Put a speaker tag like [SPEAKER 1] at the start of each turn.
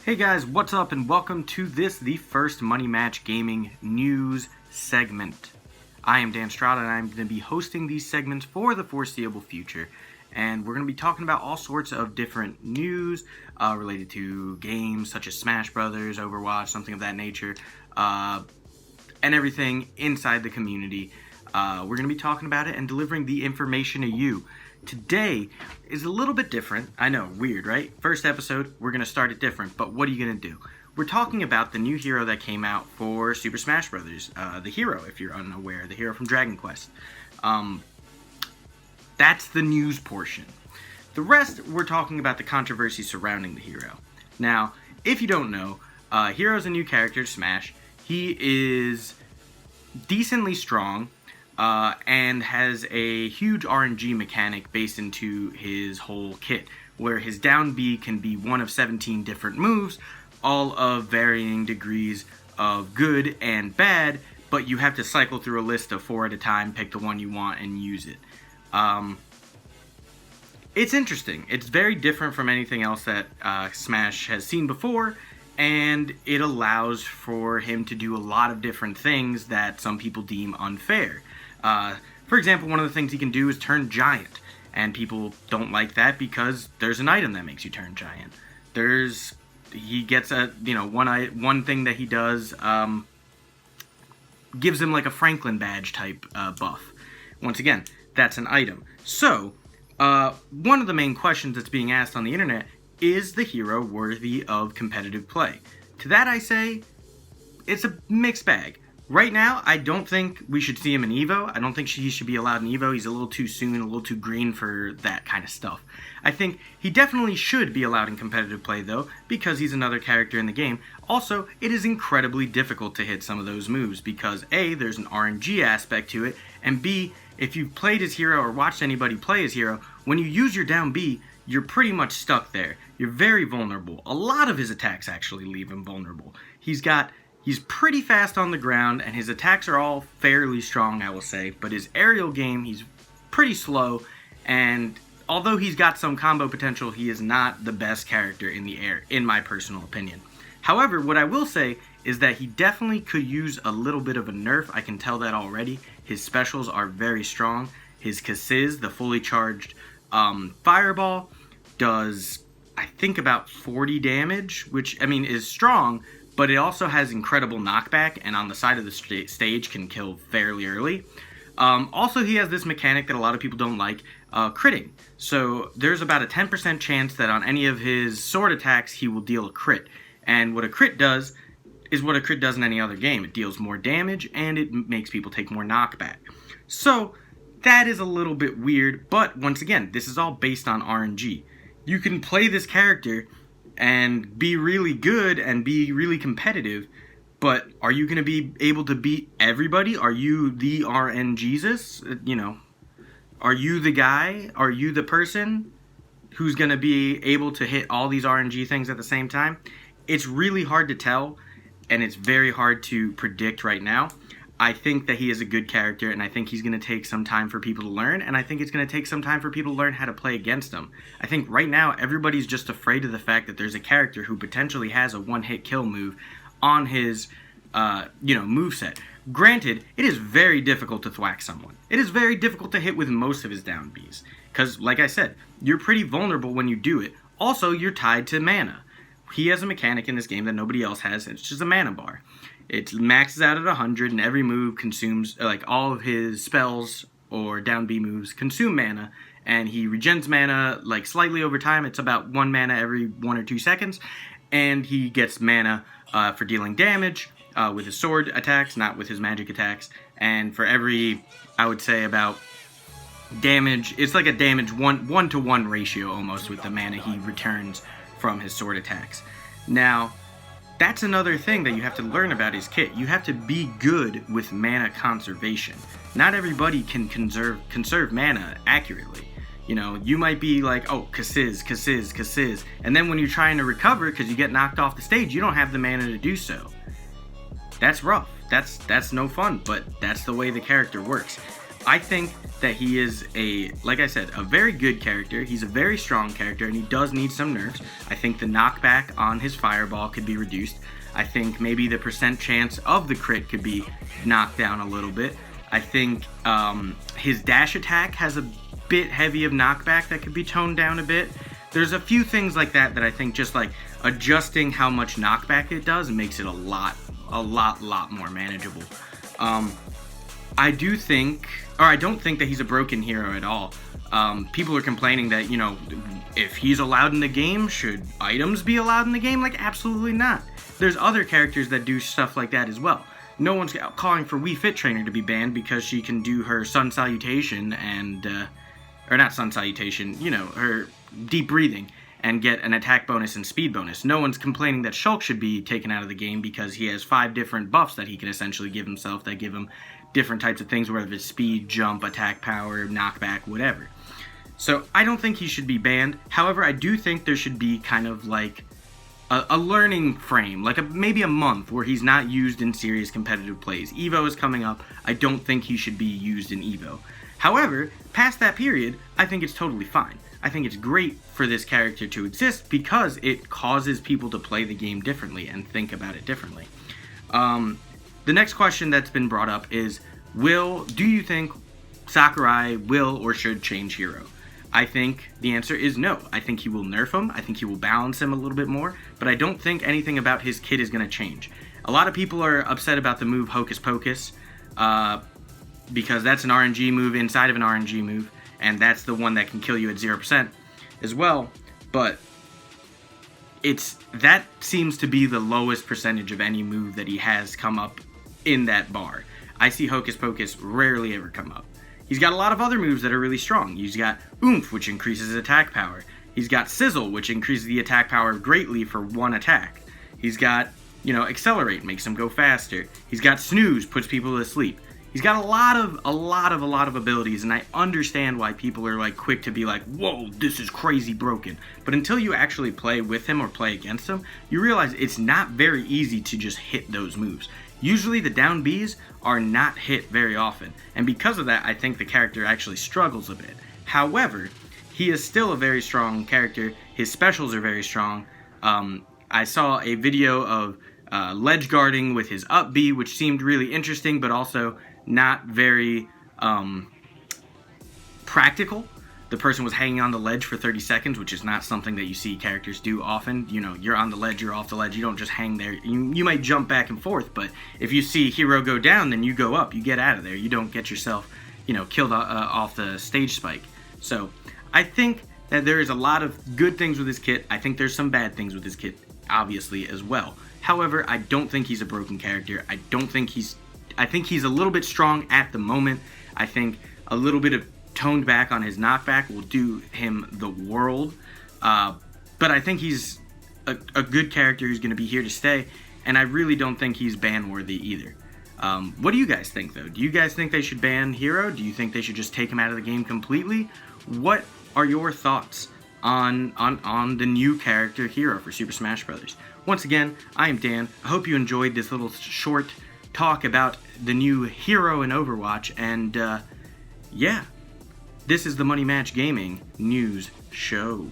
[SPEAKER 1] Hey guys, what's up and welcome to the first Money Match Gaming news segment. I am Dan Estrada and I'm going to be hosting these segments for the foreseeable future. And we're going to be talking about all sorts of different news related to games such as Smash Brothers, Overwatch, something of that nature, and everything inside the community. We're going to be talking about it and delivering the information to you. Today is a little bit different. I know, weird, right? First episode, we're going to start it different, but what are you going to do? We're talking about the new hero that came out for Super Smash Brothers. The hero, if you're unaware, the hero from Dragon Quest. That's the news portion. The rest, we're talking about the controversy surrounding the hero. Now, if you don't know, Hero's a new character to Smash. He is decently strong. And has a huge RNG mechanic based into his whole kit, where his down B can be one of 17 different moves, all of varying degrees of good and bad, but you have to cycle through a list of 4 at a time, pick the one you want, and use it. It's interesting. It's very different from anything else that Smash has seen before, and it allows for him to do a lot of different things that some people deem unfair. For example, one of the things he can do is turn giant, and people don't like that because there's an item that makes you turn giant. He gets one thing that he does gives him like a Franklin badge type buff. Once again, that's an item. So, one of the main questions that's being asked on the internet is the hero worthy of competitive play? To that I say, it's a mixed bag. Right now, I don't think we should see him in EVO. I don't think he should be allowed in EVO. He's a little too soon, a little too green for that kind of stuff. I think he definitely should be allowed in competitive play, though, because he's another character in the game. Also, it is incredibly difficult to hit some of those moves because A, there's an RNG aspect to it, and B, if you've played his hero or watched anybody play his hero, when you use your down B, you're pretty much stuck there. You're very vulnerable. A lot of his attacks actually leave him vulnerable. He's pretty fast on the ground, and his attacks are all fairly strong, I will say. But his aerial game, he's pretty slow, and although he's got some combo potential, he is not the best character in the air, in my personal opinion. However, what I will say is that he definitely could use a little bit of a nerf. I can tell that already. His specials are very strong. His Kasiz, the fully charged fireball, does, I think, about 40 damage, which, I mean, is strong, but it also has incredible knockback, and on the side of the stage can kill fairly early. Also, he has this mechanic that a lot of people don't like, critting. So there's about a 10% chance that on any of his sword attacks, he will deal a crit. And what a crit does is what a crit does in any other game. It deals more damage, and it makes people take more knockback. So that is a little bit weird, but once again, this is all based on RNG. You can play this character and be really good and be really competitive, but are you going to be able to beat everybody? Are you the RNGesus? Are you the guy? Are you the person who's going to be able to hit all these RNG things at the same time? It's really hard to tell, and it's very hard to predict right now. I think that he is a good character, and I think he's going to take some time for people to learn, and I think it's going to take some time for people to learn how to play against him. I think right now, everybody's just afraid of the fact that there's a character who potentially has a one-hit kill move on his, moveset. Granted, it is very difficult to thwack someone. It is very difficult to hit with most of his down Bs, because, like I said, you're pretty vulnerable when you do it. Also, you're tied to mana. He has a mechanic in this game that nobody else has, and it's just a mana bar. It maxes out at 100, and every move consumes, all of his spells or down B moves consume mana, and he regens mana, slightly over time. It's about 1 mana every 1 or 2 seconds, and he gets mana for dealing damage with his sword attacks, not with his magic attacks, and for every, I would say, about damage, it's like a damage 1-to-1 ratio almost with the mana he returns from his sword attacks. Now, that's another thing that you have to learn about his kit. You have to be good with mana conservation. Not everybody can conserve mana accurately. You might be like, oh, Kasiz, and then when you're trying to recover because you get knocked off the stage, you don't have the mana to do so. That's rough. That's no fun, but that's the way the character works. I think that he is like I said, a very good character. He's a very strong character, and he does need some nerfs. I think the knockback on his fireball could be reduced. I think maybe the percent chance of the crit could be knocked down a little bit. I think his dash attack has a bit heavy of knockback that could be toned down a bit. There's a few things like that I think just like adjusting how much knockback it does makes it a lot more manageable. I don't think that he's a broken hero at all. People are complaining that, you know, if he's allowed in the game, should items be allowed in the game? Like, absolutely not. There's other characters that do stuff like that as well. No one's calling for Wii Fit Trainer to be banned because she can do her Sun Salutation and, or not Sun Salutation, you know, her deep breathing and get an attack bonus and speed bonus. No one's complaining that Shulk should be taken out of the game because he has 5 different buffs that he can essentially give himself that give him different types of things, whether it's speed, jump, attack power, knockback, whatever. So I don't think he should be banned. However, I do think there should be kind of like a learning frame, like maybe a month where he's not used in serious competitive plays. EVO is coming up. I don't think he should be used in EVO. However, past that period, I think it's totally fine. I think it's great for this character to exist because it causes people to play the game differently and think about it differently. The next question that's been brought up is, do you think Sakurai will or should change hero? I think the answer is no. I think he will nerf him. I think he will balance him a little bit more, but I don't think anything about his kit is going to change. A lot of people are upset about the move Hocus Pocus because that's an RNG move inside of an RNG move, and that's the one that can kill you at 0% as well, but that seems to be the lowest percentage of any move that he has come up in that bar. I see Hocus Pocus rarely ever come up. He's got a lot of other moves that are really strong. He's got Oomph, which increases his attack power. He's got Sizzle, which increases the attack power greatly for one attack. He's got, you know, Accelerate, makes him go faster. He's got Snooze, puts people to sleep. He's got a lot of abilities, and I understand why people are like quick to be like, whoa, this is crazy broken. But until you actually play with him or play against him, you realize it's not very easy to just hit those moves. Usually the down Bs are not hit very often, and because of that, I think the character actually struggles a bit. However, he is still a very strong character. His specials are very strong. I saw a video of ledge guarding with his up B, which seemed really interesting, but also not very practical. The person was hanging on the ledge for 30 seconds, which is not something that you see characters do often. You know, you're on the ledge, you're off the ledge, you don't just hang there. You might jump back and forth, but if you see hero go down, then you go up, you get out of there. You don't get yourself, you know, killed off the stage spike. So I think that there is a lot of good things with his kit. I think there's some bad things with his kit, obviously, as well. However, I don't think he's a broken character. I think he's a little bit strong at the moment. I think a little bit of toned back on his knockback will do him the world. But I think he's a good character who's going to be here to stay, and I really don't think he's ban-worthy either. What do you guys think, though? Do you guys think they should ban Hero? Do you think they should just take him out of the game completely? What are your thoughts on the new character Hero for Super Smash Bros.? Once again, I am Dan. I hope you enjoyed this little short talk about the new Hero in Overwatch, and yeah, this is the Money Match Gaming News Show.